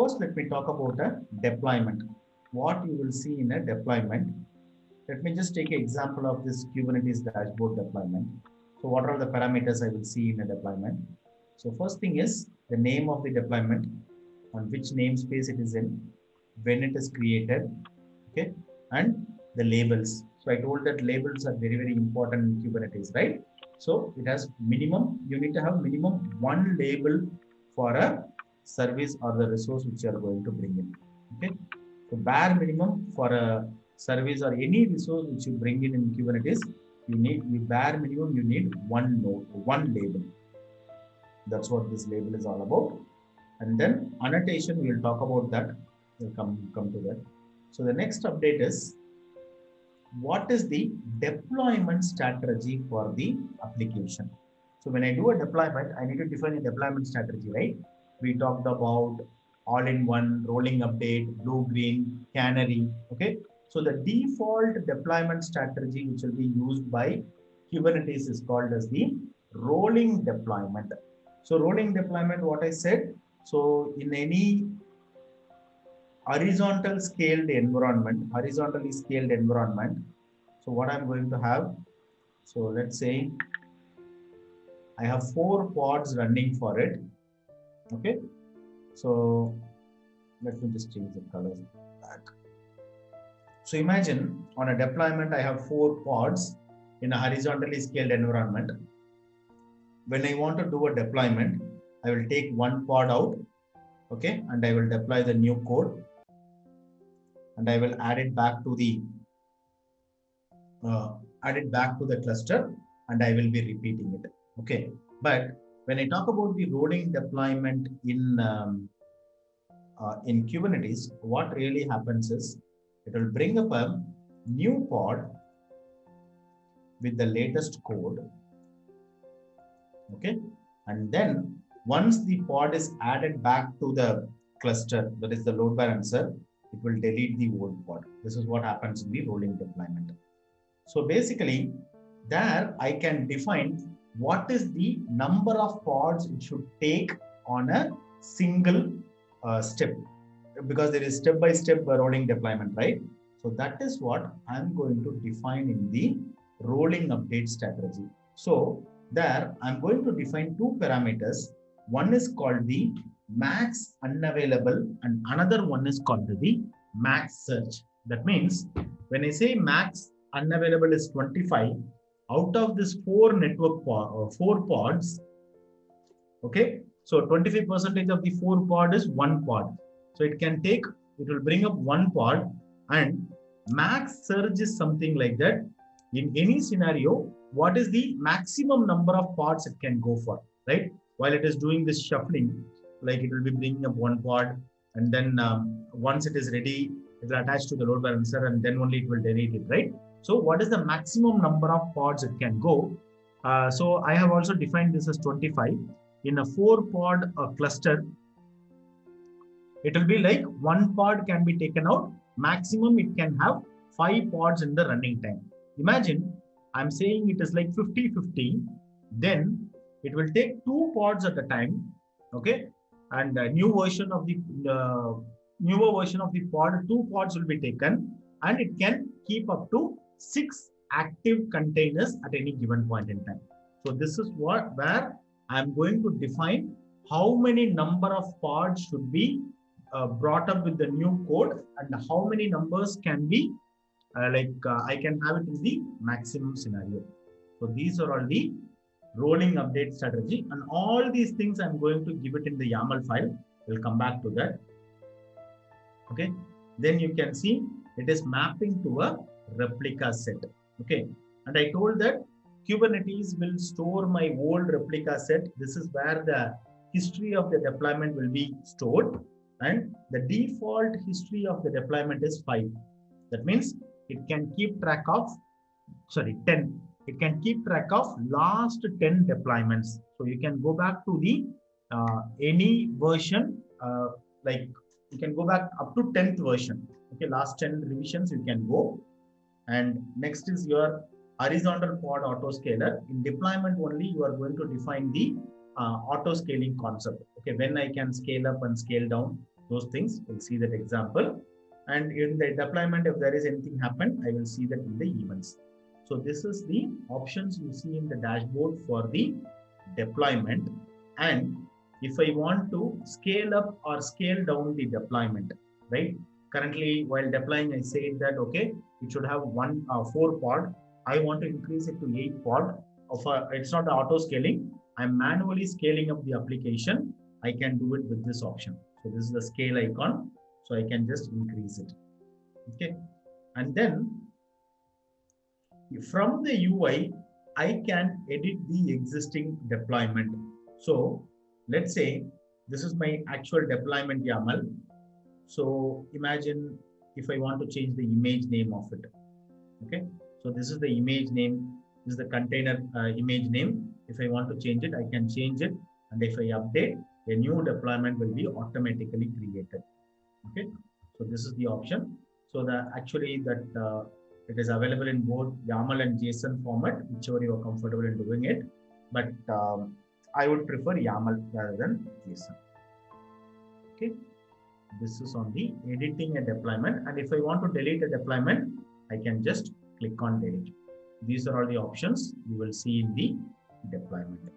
first let me talk about a deployment. What you will see in a deployment. Let me just take an example of this Kubernetes dashboard deployment. So what are the parameters I will see in a deployment? So first thing is the name of the deployment, on which namespace it is in, when it is created, okay, and the labels. So I told that labels are very, very important in Kubernetes, right? So it has minimum, you need to have minimum one label for a service or the resource which you are going to bring in, okay? So bare minimum for a service or any resource which you bring in Kubernetes, you bare minimum, you need one node, one label. That's what this label is all about. And then annotation, we'll talk about that. We'll come to that. So the next update is, what is the deployment strategy for the application? So when I do a deployment, I need to define a deployment strategy, right? We talked about all-in-one, rolling update, blue-green, canary, okay? So the default deployment strategy which will be used by Kubernetes is called as the rolling deployment. So rolling deployment, what I said, so in any horizontally scaled environment, so what I'm going to have, so let's say I have 4 pods running for it, okay? So let me just change the color back. So imagine on a deployment, I have 4 pods in a horizontally scaled environment. When I want to do a deployment, I will take one pod out, okay, and I will deploy the new code, and I will add it back to the cluster, and I will be repeating it, okay. But when I talk about the rolling deployment in Kubernetes, what really happens is it will bring up a new pod with the latest code, okay, and then once the pod is added back to the cluster, that is the load balancer, it will delete the old pod. This is what happens in the rolling deployment. So basically, there I can define what is the number of pods it should take on a single step, because there is step-by-step rolling deployment, right? So that is what I'm going to define in the rolling update strategy. So there I'm going to define 2 parameters. One is called the max unavailable and another one is called the max search. That means when I say max unavailable is 25, out of this 4 pods, okay, so 25% of the 4 pod is 1 pod. So it will bring up 1 pod, and max search is something like that. In any scenario, what is the maximum number of pods it can go for, right? While it is doing this shuffling, like it will be bringing up 1 pod, and then once it is ready, it will attach to the load balancer, and then only it will delete it, right? So what is the maximum number of pods it can go? So I have also defined this as 25. In a 4 pod cluster, it will be like 1 pod can be taken out. Maximum it can have 5 pods in the running time. Imagine I'm saying it is like 50-50. Then it will take 2 pods at a time, okay? And a newer version of the pod, 2 pods will be taken, and it can keep up to 6 active containers at any given point in time. So this is where I'm going to define how many number of pods should be brought up with the new code, and how many numbers can be I can have it in the maximum scenario. So these are all the rolling update strategy, and all these things I'm going to give it in the YAML file. We'll come back to that. Okay. Then you can see it is mapping to a replica set. Okay. And I told that Kubernetes will store my old replica set. This is where the history of the deployment will be stored. And the default history of the deployment is 5. That means it can keep track of, 10. It can keep track of last 10 deployments. So you can go back to the any version, like you can go back up to 10th version. Okay, last 10 revisions you can go. And next is your horizontal pod autoscaler. In deployment only, you are going to define the auto scaling concept. Okay, when I can scale up and scale down, Those things, we'll see that example. And in the deployment, if there is anything happened, I will see that in the events. So this is the options you see in the dashboard for the deployment. And if I want to scale up or scale down the deployment, right? Currently, while deploying, I said that, okay, it should have 4 pod. I want to increase it to 8 pod. It's not auto scaling. I'm manually scaling up the application. I can do it with this option. So this is the scale icon. So I can just increase it. Okay. And then from the UI, I can edit the existing deployment. So let's say this is my actual deployment YAML. So imagine if I want to change the image name of it. Okay. So this is the image name. This is the container image name. If I want to change it, I can change it. And if I update, a new deployment will be automatically created. Okay. So this is the option. So that it is available in both YAML and JSON format, whichever you are comfortable in doing it. But I would prefer YAML rather than JSON. Okay. This is on the editing a deployment. And if I want to delete a deployment, I can just click on delete. These are all the options you will see in the deployment.